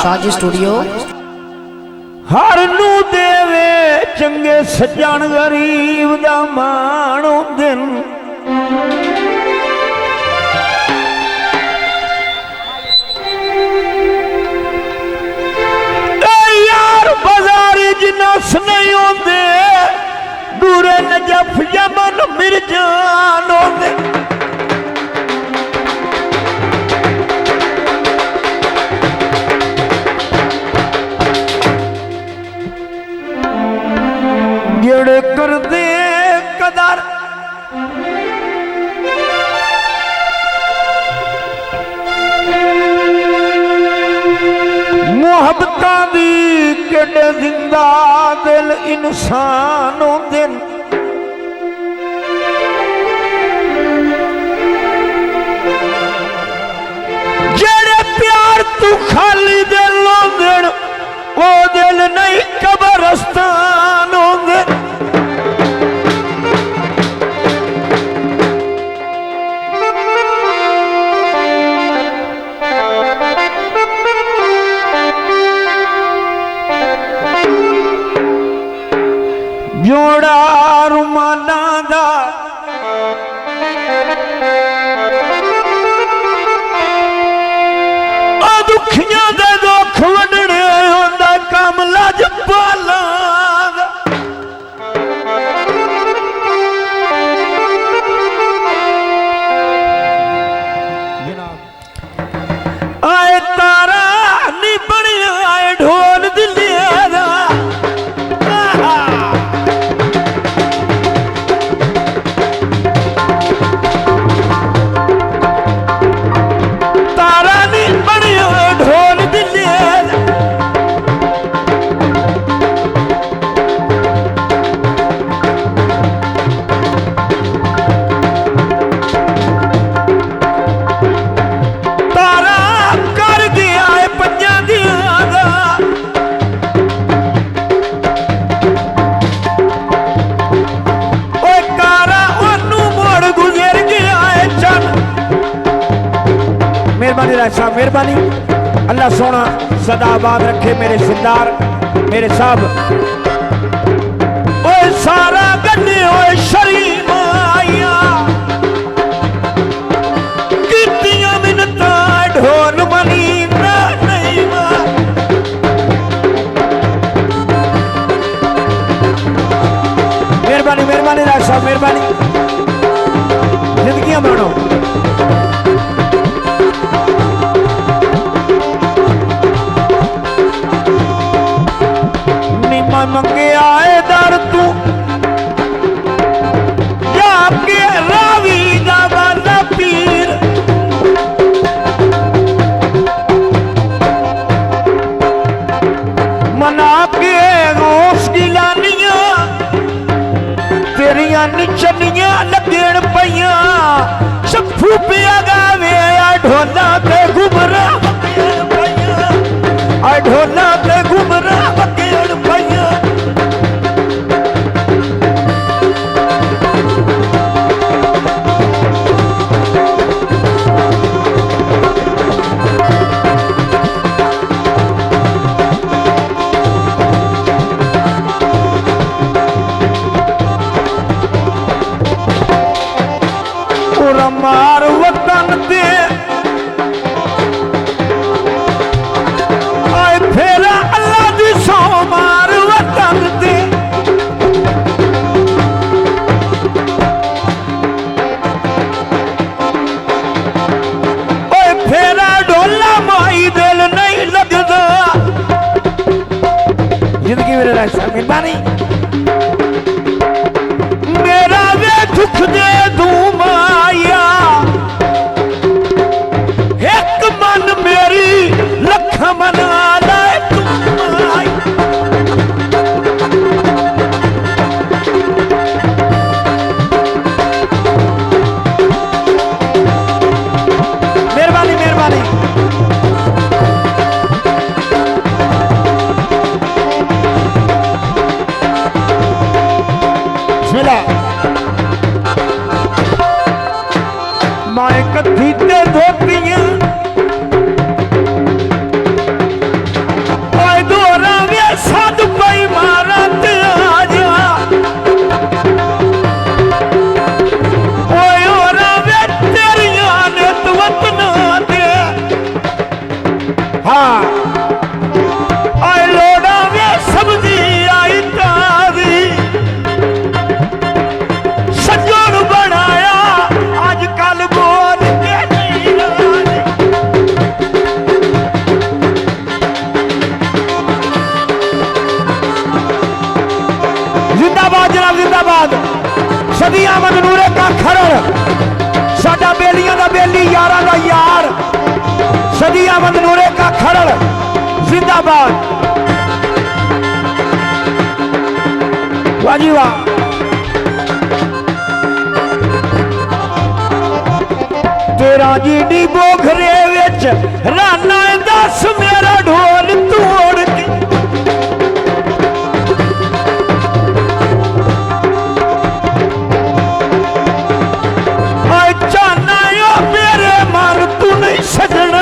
साज स्टूडियो। हर नू देवे चंगे सज्जन गरीब दा माणो दिन यार बाजारी जिनस नहीं होंदे दूरे नजफ यमन मिर्जान होंदे जेड़े कर दे कदर मोहब्बत दी केडे जिंदा दिल इंसान होंदे जेड़े प्यार तू खाली दिल होंदे वो दिल नहीं कब्रिस्तान होंदे जोड़ा रुमाना दा दुखियां दे दुख वडने होंदा कम लजपाला आए तारा नी बनिया आए ढोल दिलिया दा मेहरबानी अल्लाह सोना सदा आबाद रखे मेरे सिरदार मेरे साहब ओए सारा गड्ढे ओए शरीफ आया कीतियां मिन्नतां ढोल मनी ना नहीं मेहरबानी मेहरबानी राज साहब मेहरबानी जिंदगियां बनो मंगे आए दर तू जाके रावी दा वाला पीर मना के रोस गिलानिया तेरिया निचनिया लगन पइया सफू पिया गावे आ ढोला ते घुमरा आ ढोला ते घुमरा बकेड़ पइया मार वतन दे आए फेरा अल्लाह दी सो मार वतन दे ओए फेरा ढोला माई दिल नहीं लगदा जिंदगी मेरे राज साहब मेहरबानी मेरा वे दुख दे दूं माया एक मन मेरी लख मना लाए मेहरबानी मेहरबानी बिस्मिल्लाह हाँ आए लोड़ा में सब्जी आई ताजी सजोन बनाया आजकल बोल के नहीं राजी। जिंदाबाद जनाब जिंदाबाद। सदी अहमद नूरे का खरड़ साडा बेलियां दा बेली यारां दा यार सदी अहमद नूरे का खरड़ जिंदाबाद। वाह जी वाह। तेरा जीडी बोखरे विच राना दस मेरा ढोल तोड़ के सजना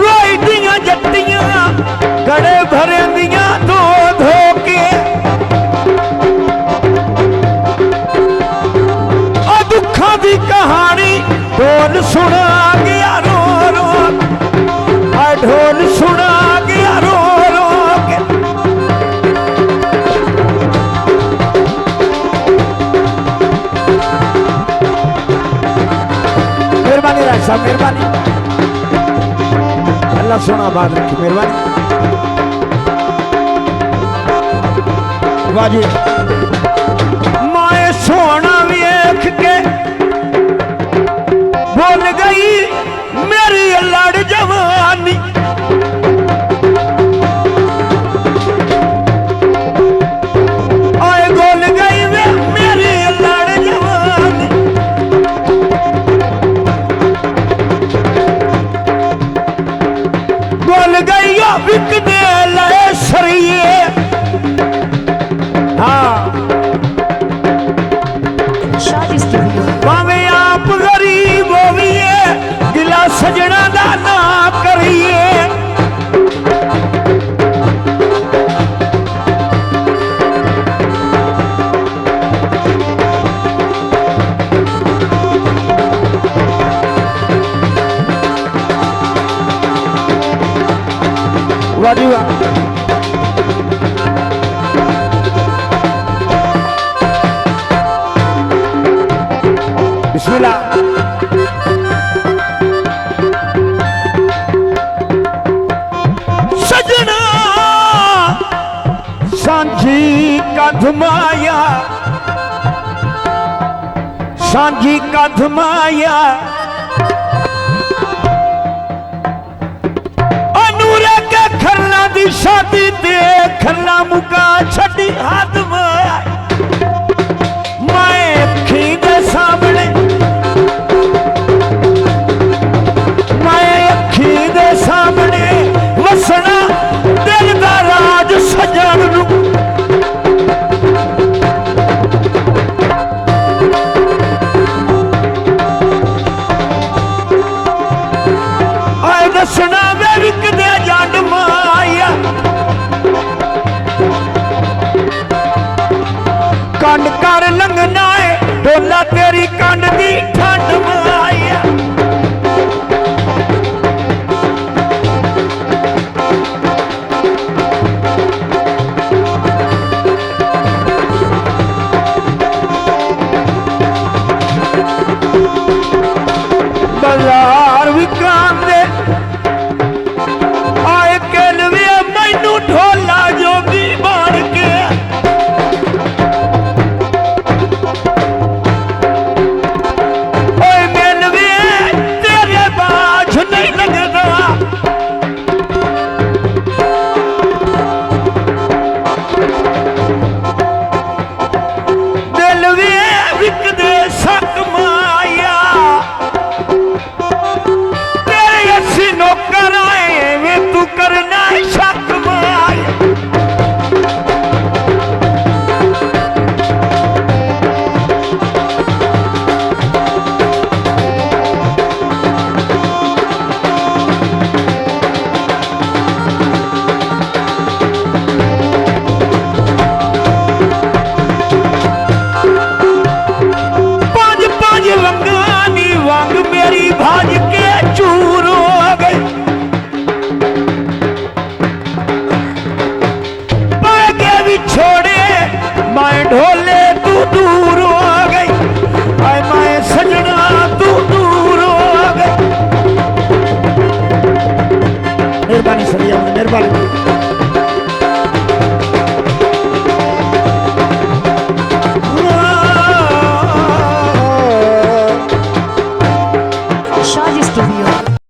रोई दियां जट्टियां गड़े भरे दियां धो धो के दुखा दी कहानी ढोल सुना गया रो रो ढोल सुना गया रो रो के। मेहरबानी राज साहब मेहरबानी अल्लाह सोना बात रखी मेहरबानी। वाजी माए सोना वेख के बोल गई मेरी लड़ जवानी आए बोल गई वे मेरी लड़ जवानी। बोल गई बिकने लड़े सरिये हाँ भावे आप गरीब होइए गिला सजना दा ना करिए। वाह वाह। बिस्मिल्लाह। सजना सांझी का धमाया सांझी का धमाया अनूरे के खरना दी शादी दे खरना मुका छड़ी हाथ में मैं अखी दे सामने मैं अखी दे सामने वसना दिल दा राज सजन नू आए दसना वे विकदे जंड माया कंड कर लंघना है डोला तेरी कंड दी ठंड माया। बाजार विकाम दे आए केलवे मैनू ढोला जोगी बन के दूर हो गई, आए माए सजना तू दूर हो गई। मेहरबानी सदिया अहमद, मेहरबानी।